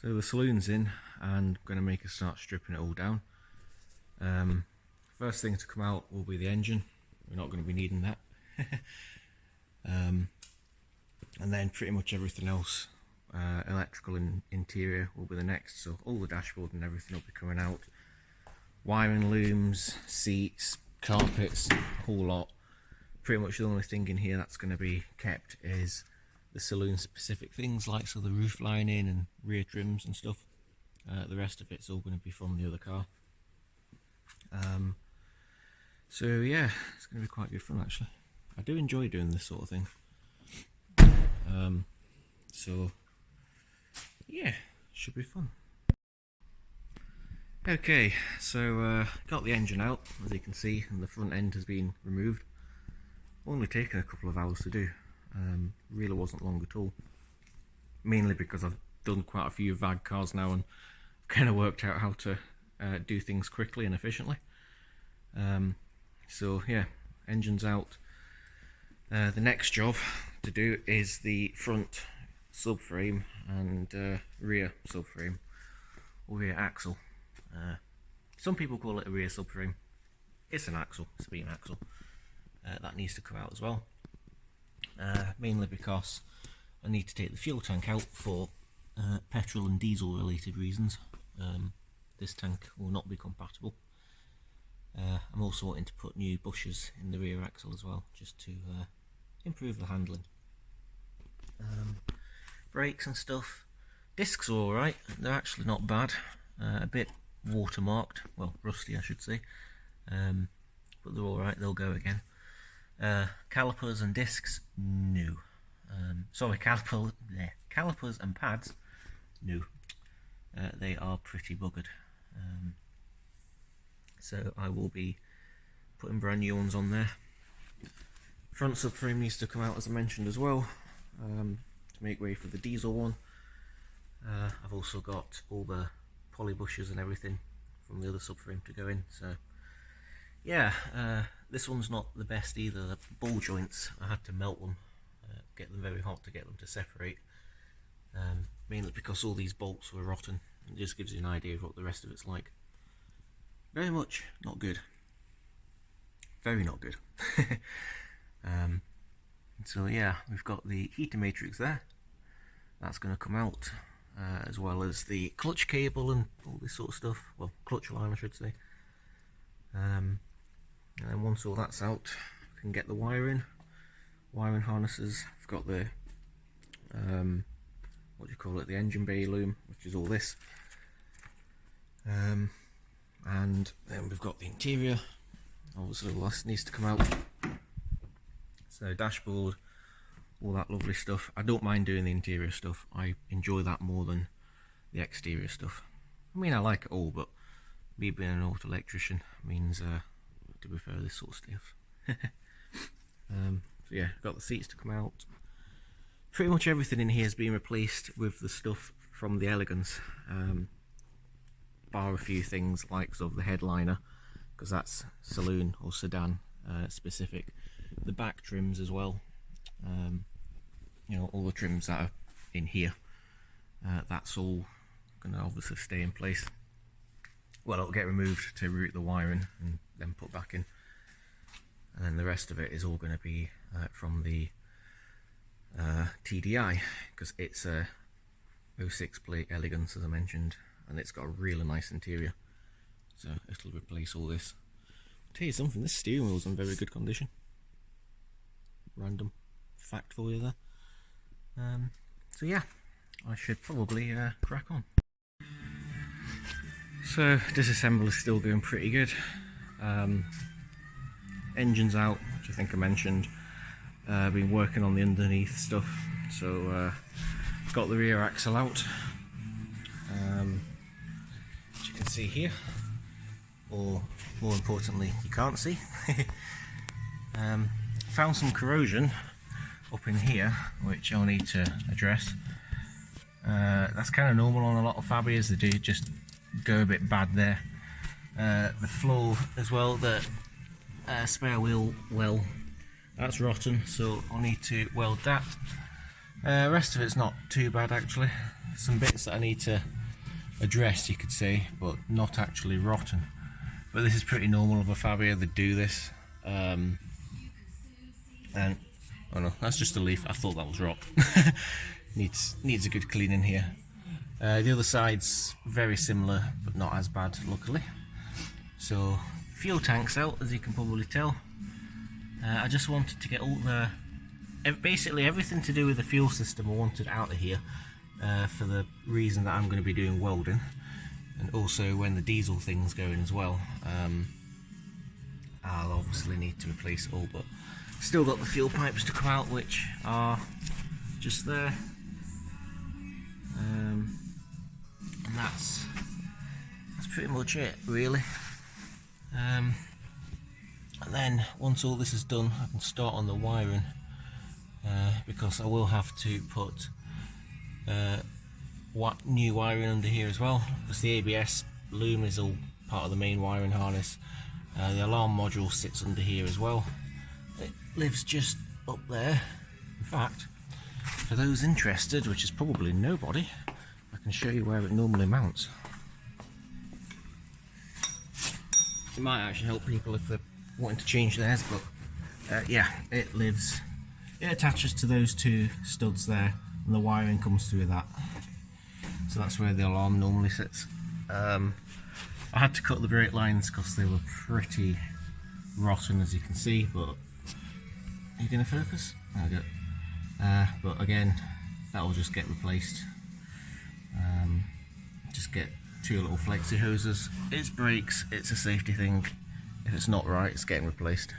So the saloon's in, and I'm going to make us start stripping it all down. First thing to come out will be the engine. We're not going to be needing that. And then pretty much everything else, electrical and interior, will be the next. So all the dashboard and everything will be coming out. Wiring looms, seats, carpets, a whole lot. Pretty much the only thing in here that's going to be kept is the saloon specific things, like so the roof lining and rear trims and stuff. The rest of it's all going to be from the other car. So yeah, it's going to be quite good fun actually. I do enjoy doing this sort of thing. So yeah, should be fun. Okay, so got the engine out, as you can see, and the front end has been removed. Only taken a couple of hours to do. Really wasn't long at all. Mainly because I've done quite a few VAG cars now and kind of worked out how to do things quickly and efficiently. So yeah, engine's out. The next job to do is the front subframe and rear subframe, or rear axle. Some people call it a rear subframe. It's an axle, it's a beam axle. That needs to come out as well. Mainly because I need to take the fuel tank out for petrol and diesel related reasons. This tank will not be compatible. I'm also wanting to put new bushers in the rear axle as well, just to improve the handling. Brakes and stuff. Discs are alright, they're actually not bad. A bit watermarked, well, rusty I should say, but they're alright, they'll go again. Calipers and discs, new. Sorry, calipers and pads, new. They are pretty buggered. So I will be putting brand new ones on there. Front subframe needs to come out, as I mentioned as well, to make way for the diesel one. I've also got all the poly bushers and everything from the other subframe to go in. So yeah, this one's not the best either. The ball joints, I had to melt them, get them very hot to get them to separate, mainly because all these bolts were rotten. It just gives you an idea of what the rest of it's like. Very much not good. Very not good. So yeah, we've got the heater matrix there. That's going to come out, as well as the clutch cable and all this sort of stuff. Well, clutch line I should say. And then once all that's out, we can get the wiring harnesses. I've got the what do you call it, the engine bay loom, which is all this. And then we've got the interior. Obviously all this needs to come out. So dashboard, all that lovely stuff. I don't mind doing the interior stuff. I enjoy that more than the exterior stuff. I mean, I like it all, but me being an auto electrician means to prefer this sort of stuff. So yeah, got the seats to come out. Pretty much everything in here has been replaced with the stuff from the Elegance, bar a few things like sort of the headliner, because that's saloon or sedan specific. The back trims as well, you know, all the trims that are in here, that's all going to obviously stay in place. Well, it'll get removed to route the wiring and then put back in, and then the rest of it is all going to be from the TDI, because it's a 06 plate Elegance, as I mentioned, and it's got a really nice interior, so it'll replace all this. I'll tell you something, this steering wheel's in very good condition. Random fact for you there. So yeah, I should probably crack on. So disassembly is still going pretty good. Engine's out, which I think I mentioned. Been working on the underneath stuff, so got the rear axle out, as you can see here, or more importantly you can't see. Found some corrosion up in here which I'll need to address. That's kind of normal on a lot of Fabias, they do just go a bit bad there. The floor as well, the spare wheel well, that's rotten, so I'll need to weld that. Rest of it's not too bad actually. Some bits that I need to address, you could say, but not actually rotten. But this is pretty normal of a Fabia. They do this. And oh no, that's just a leaf. I thought that was rock. needs a good cleaning here. The other side's very similar, but not as bad, luckily. So fuel tank's out, as you can probably tell. I just wanted to get all the basically everything to do with the fuel system I wanted out of here, for the reason that I'm going to be doing welding, and also when the diesel thing's going as well. I'll obviously need to replace it all, but still got the fuel pipes to come out, which are just there. And that's pretty much it, really. And then once all this is done, I can start on the wiring, because I will have to put new wiring under here as well, because the ABS loom is all part of the main wiring harness. The alarm module sits under here as well. It lives just up there. In fact, for those interested, which is probably nobody, I can show you where it normally mounts. It might actually help people if they're wanting to change theirs, but yeah, it attaches to those two studs there, and the wiring comes through that. So that's where the alarm normally sits. I had to cut the brake lines because they were pretty rotten, as you can see, but are you going to focus? There we go. But again, that will just get replaced. Just get two little flexi hoses. It's brakes, it's a safety thing. If it's not right, it's getting replaced.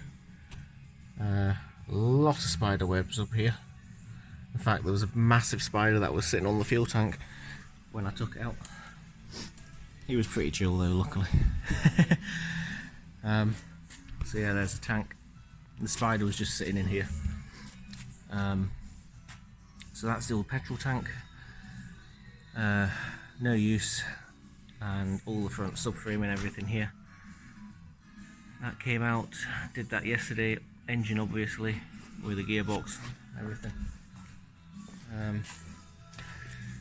Lot of spider webs up here. In fact, there was a massive spider that was sitting on the fuel tank when I took it out. He was pretty chill though, luckily. So yeah, there's the tank. The spider was just sitting in here. So that's the old petrol tank. No use. And all the front subframe and everything here. That came out, did that yesterday. Engine obviously, with a gearbox, everything.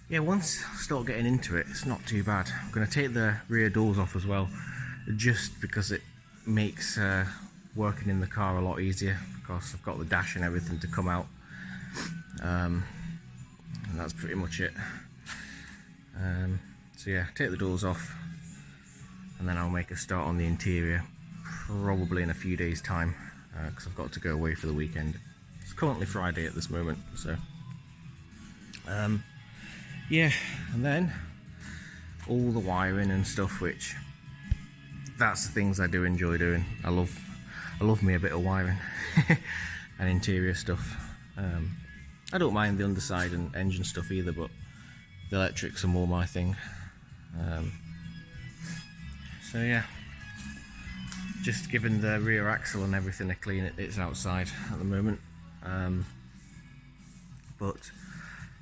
Yeah, once I start getting into it, it's not too bad. I'm going to take the rear doors off as well, just because it makes working in the car a lot easier, because I've got the dash and everything to come out. And that's pretty much it. So yeah, take the doors off, and then I'll make a start on the interior, probably in a few days' time, because I've got to go away for the weekend. It's currently Friday at this moment, so yeah, and then all the wiring and stuff, which that's the things I do enjoy doing. I love me a bit of wiring and interior stuff. I don't mind the underside and engine stuff either, but the electrics are more my thing. So yeah, just giving the rear axle and everything a clean. It's outside at the moment, but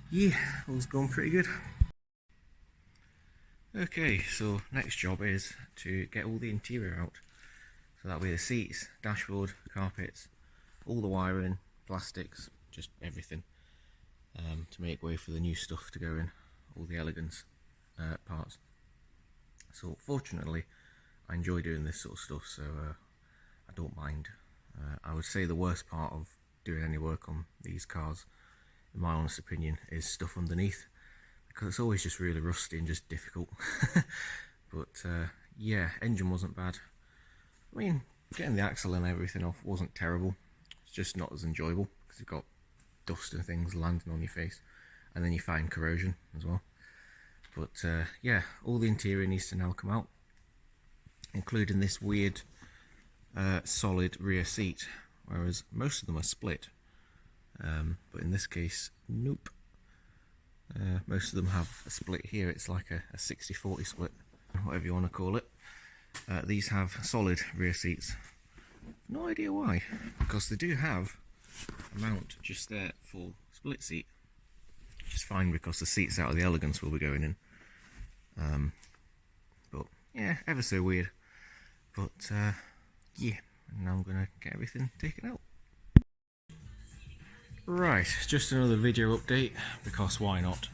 yeah, all's going pretty good. Okay, so next job is to get all the interior out. So that'll be the seats, dashboard, carpets, all the wiring, plastics, just everything, to make way for the new stuff to go in, all the elegance parts. So fortunately, I enjoy doing this sort of stuff, so I don't mind. I would say the worst part of doing any work on these cars, in my honest opinion, is stuff underneath, because it's always just really rusty and just difficult. But yeah, engine wasn't bad. I mean, getting the axle and everything off wasn't terrible. It's just not as enjoyable because you've got dust and things landing on your face, and then you find corrosion as well. But yeah, all the interior needs to now come out, including this weird solid rear seat, whereas most of them are split. But in this case, nope. Most of them have a split here. It's like a 60-40 split, whatever you want to call it. These have solid rear seats. No idea why, because they do have a mount just there for split seat, which is fine because the seats out of the Elegance will be going in. But yeah, ever so weird. But yeah, and now I'm going to get everything taken out. Right, just another video update, because why not?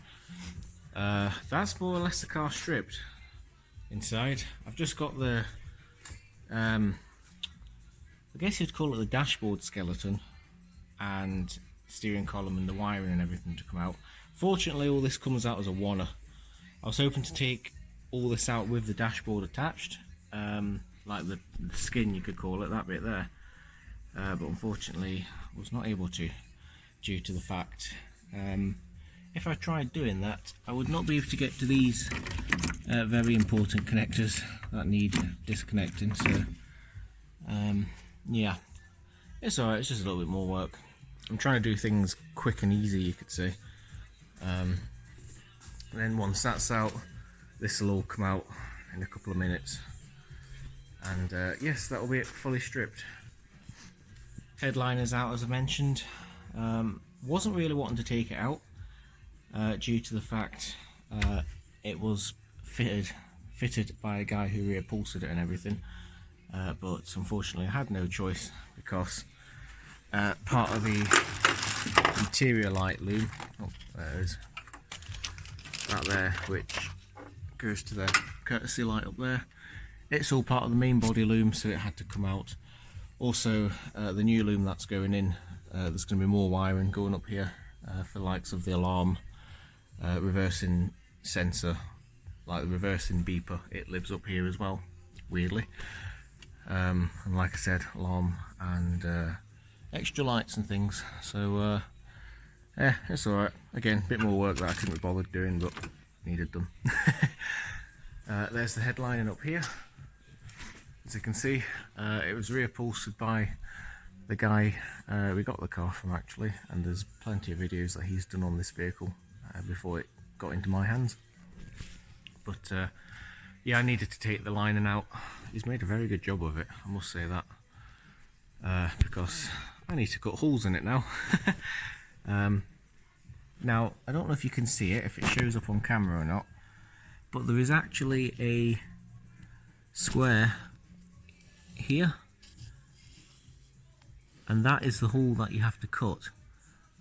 That's more or less the car stripped inside. I've just got the, I guess you'd call it the dashboard skeleton and steering column and the wiring and everything to come out. Fortunately, all this comes out as a wanner. I was hoping to take all this out with the dashboard attached, like the skin you could call it, that bit there, but unfortunately I was not able to, due to the fact if I tried doing that I would not be able to get to these very important connectors that need disconnecting. So yeah, it's alright, it's just a little bit more work. I'm trying to do things quick and easy, you could say. And then once that's out, this will all come out in a couple of minutes, and yes, that will be it, fully stripped. Headliner's out, as I mentioned. Wasn't really wanting to take it out due to the fact it was fitted by a guy who reupholstered it and everything, but unfortunately I had no choice, because part of the interior light loom, oh there it is, that there, which goes to the courtesy light up there, it's all part of the main body loom, so it had to come out. Also the new loom that's going in, there's going to be more wiring going up here for the likes of the alarm, reversing sensor, like the reversing beeper, it lives up here as well, weirdly. And like I said, alarm and extra lights and things. So yeah, it's alright. Again, a bit more work that I couldn't be bothered doing, but needed done. There's the headlining up here. As you can see, it was reupholstered by the guy we got the car from, actually, and there's plenty of videos that he's done on this vehicle before it got into my hands. But yeah, I needed to take the lining out. He's made a very good job of it, I must say that, because I need to cut holes in it now. Now, I don't know if you can see it, if it shows up on camera or not, but there is actually a square here, and that is the hole that you have to cut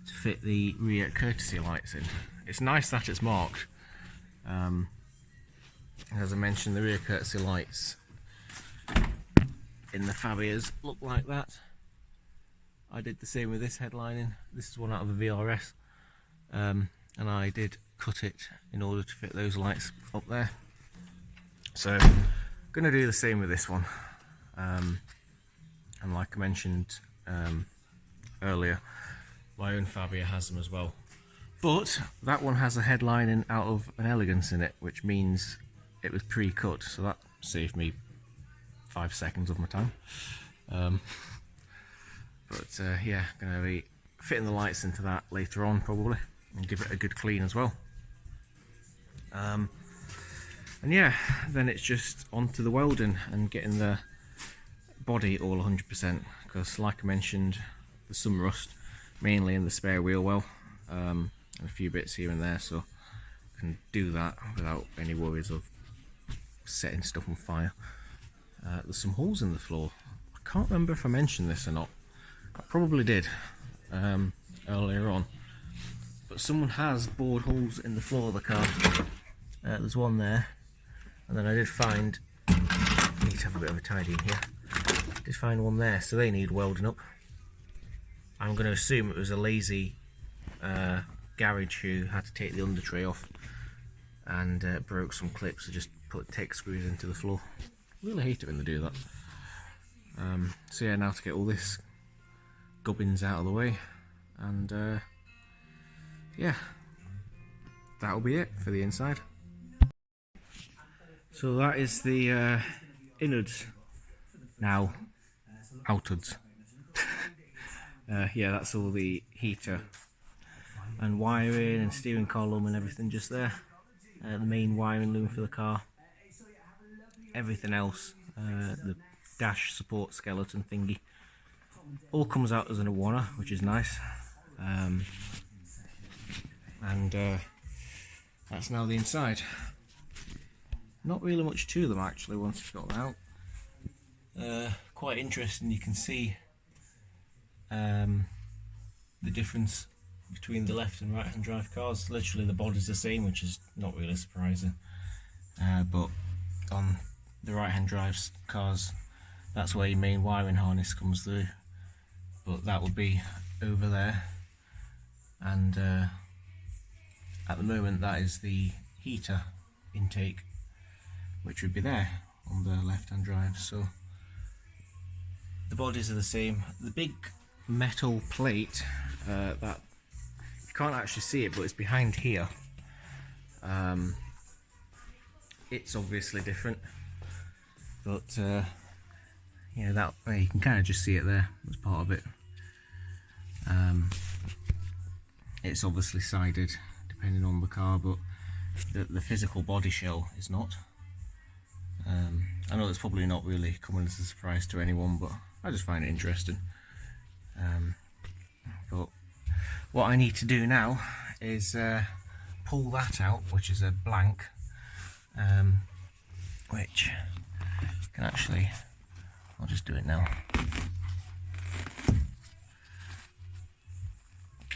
to fit the rear courtesy lights in. It's nice that it's marked. As I mentioned, the rear courtesy lights in the Fabias look like that. I did the same with this headlining. This is one out of a VRS, and I did cut it in order to fit those lights up there. So I'm going to do the same with this one. And like I mentioned earlier, my own Fabia has them as well, but that one has a headlining out of an Elegance in it, which means it was pre-cut, so that saved me 5 seconds of my time. But yeah, going to be fitting the lights into that later on probably, and give it a good clean as well. And yeah, then it's just onto the welding and getting the body all 100%, because like I mentioned, there's some rust mainly in the spare wheel well, and a few bits here and there, so I can do that without any worries of setting stuff on fire. There's some holes in the floor. I can't remember if I mentioned this or not. I probably did earlier on, but someone has bored holes in the floor of the car. There's one there, and then I did find, I need to have a bit of a tidy in here, did find one there, so they need welding up. I'm going to assume it was a lazy garage who had to take the under tray off and broke some clips, so just put TEC screws into the floor. Really hate it when they do that. So yeah, now to get all this gubbins out of the way, and yeah, that'll be it for the inside. So that is the innards now, outwards. Yeah, that's all the heater and wiring and steering column and everything just there. The main wiring loom for the car. Everything else, the dash support skeleton thingy, all comes out as an Awana, which is nice. And that's now the inside. Not really much to them actually once you've got them out. Quite interesting, you can see the difference between the left and right hand drive cars. Literally the body's the same, which is not really surprising, but on the right hand drive cars, that's where your main wiring harness comes through, but that would be over there, and at the moment that is the heater intake, which would be there on the left hand drive. So the bodies are the same. The big metal plate that you can't actually see it, but it's behind here, it's obviously different, but yeah, that you can kind of just see it there as part of it. It's obviously sided depending on the car, but the physical body shell is not. I know it's probably not really coming as a surprise to anyone, but I just find it interesting. But what I need to do now is pull that out, which is a blank, which can actually, I'll just do it now.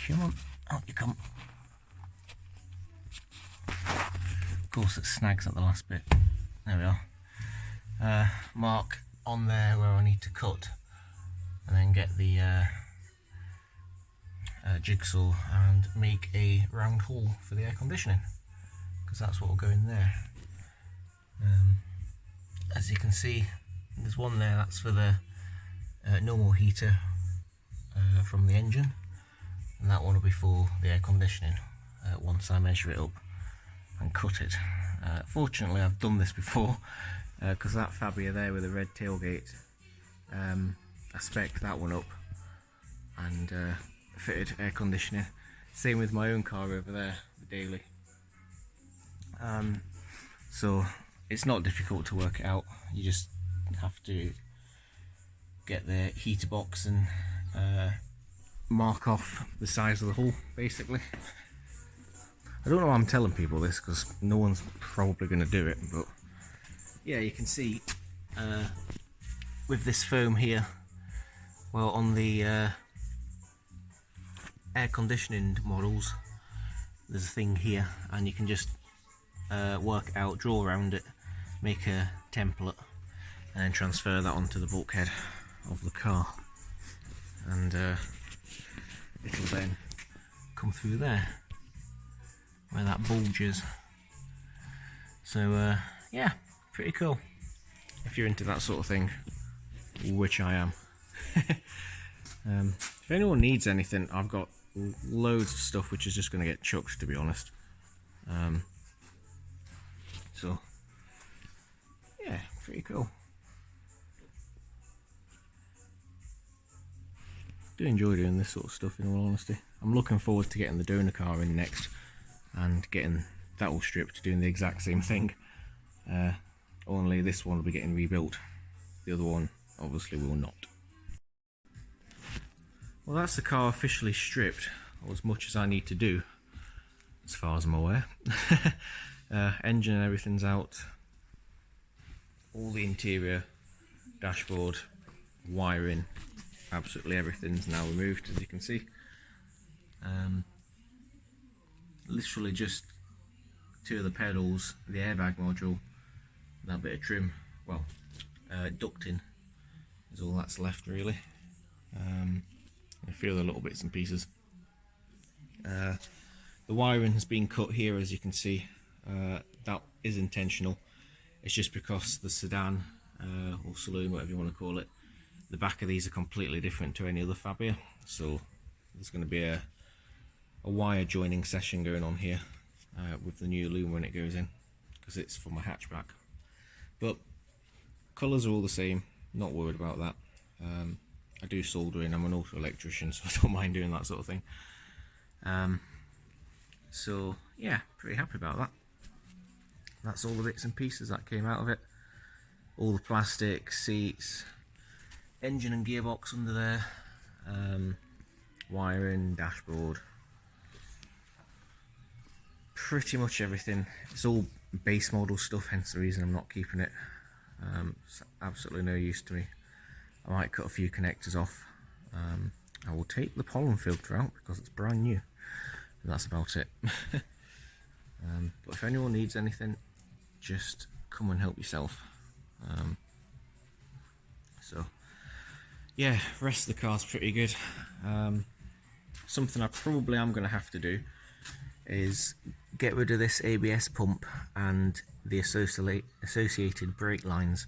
Come on, out you come. Of course it snags at the last bit. There we are. Mark on there where I need to cut, and then get the jigsaw and make a round hole for the air conditioning, because that's what will go in there. As you can see, there's one there that's for the normal heater from the engine, and that one will be for the air conditioning once I measure it up and cut it. Fortunately I've done this before, because that Fabia there with the red tailgate, I spec'd that one up and fitted air conditioning. Same with my own car over there, the Daily. So it's not difficult to work it out. You just have to get the heater box and mark off the size of the hole, basically. I don't know why I'm telling people this, because no one's probably going to do it, but yeah, you can see with this foam here, well, on the air conditioning models, there's a thing here, and you can just work out, draw around it, make a template, and then transfer that onto the bulkhead of the car, and it'll then come through there where that bulges. So yeah, pretty cool if you're into that sort of thing, which I am. If anyone needs anything, I've got loads of stuff which is just going to get chucked, to be honest. So yeah, pretty cool. Do enjoy doing this sort of stuff, in all honesty. I'm looking forward to getting the donor car in next and getting that all stripped, doing the exact same thing, only this one will be getting rebuilt, the other one obviously will not. Well, that's the car officially stripped, or as much as I need to do as far as I'm aware. Engine and everything's out, all the interior, dashboard, wiring, absolutely everything's now removed, as you can see. Literally just two of the pedals, the airbag module, that bit of trim, well, ducting is all that's left, really. A few other little bits and pieces. The wiring has been cut here, as you can see. That is intentional. It's just because the sedan or saloon, whatever you want to call it, the back of these are completely different to any other Fabia, so there's going to be a wire joining session going on here with the new loom when it goes in, because it's for my hatchback. But colours are all the same, not worried about that. I do soldering, I'm an auto electrician, so I don't mind doing that sort of thing. So yeah, pretty happy about that. That's all the bits and pieces that came out of it. All the plastic, seats, engine and gearbox under there, wiring, dashboard, pretty much everything. It's all base model stuff, hence the reason I'm not keeping it. It's absolutely no use to me. I might cut a few connectors off, I will take the pollen filter out because it's brand new, and that's about it. But if anyone needs anything, just come and help yourself. So yeah, rest of the car's pretty good. Something I probably am going to have to do is get rid of this ABS pump and the associated brake lines,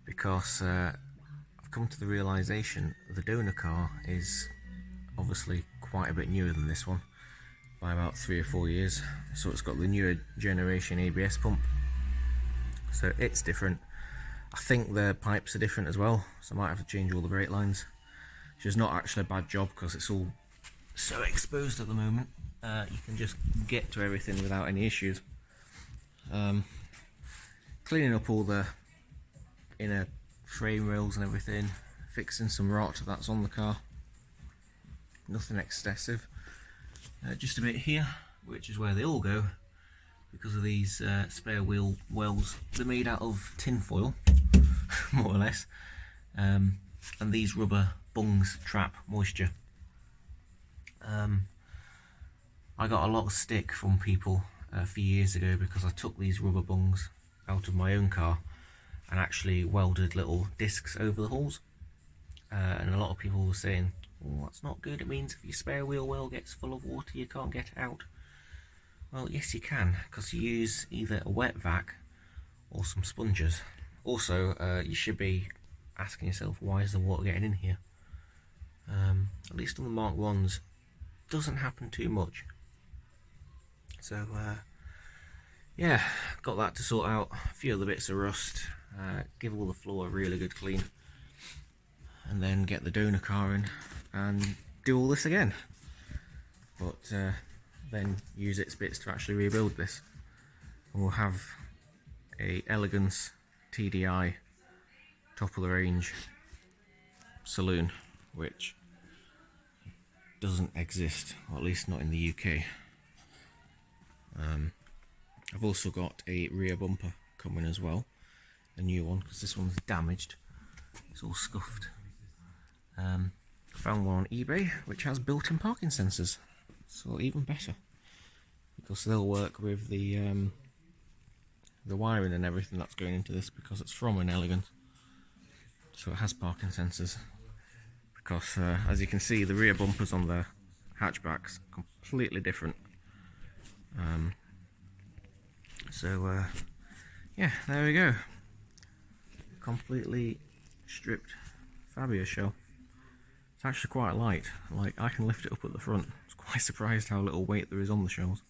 because I've come to the realisation the donor car is obviously quite a bit newer than this one by about 3 or 4 years, so it's got the newer generation ABS pump, so it's different. I think the pipes are different as well, so I might have to change all the brake lines, which is not actually a bad job because it's all so exposed at the moment. You can just get to everything without any issues. Cleaning up all the inner frame rails and everything, fixing some rot that's on the car, nothing excessive. Just a bit here, which is where they all go because of these spare wheel wells. They're made out of tin foil, more or less, and these rubber bungs trap moisture. I got a lot of stick from people a few years ago because I took these rubber bungs out of my own car and actually welded little discs over the holes, and a lot of people were saying, oh, that's not good, it means if your spare wheel well gets full of water you can't get it out. Well, yes you can, because you use either a wet vac or some sponges. Also, you should be asking yourself, why is the water getting in here? At least on the Mark 1s, doesn't happen too much. So yeah, got that to sort out, a few other bits of rust, give all the floor a really good clean, and then get the donor car in and do all this again, but then use its bits to actually rebuild this. And we'll have a Elegance TDI top of the range saloon, which doesn't exist, or at least not in the UK. I've also got a rear bumper coming as well, a new one, because this one's damaged, it's all scuffed. Found one on eBay which has built-in parking sensors, so even better, because they'll work with the wiring and everything that's going into this, because it's from an Elegance, so it has parking sensors. Because as you can see, the rear bumpers on the hatchbacks completely different. So yeah, there we go, completely stripped Fabia shell. It's actually quite light, like I can lift it up at the front. I was quite surprised how little weight there is on the shells.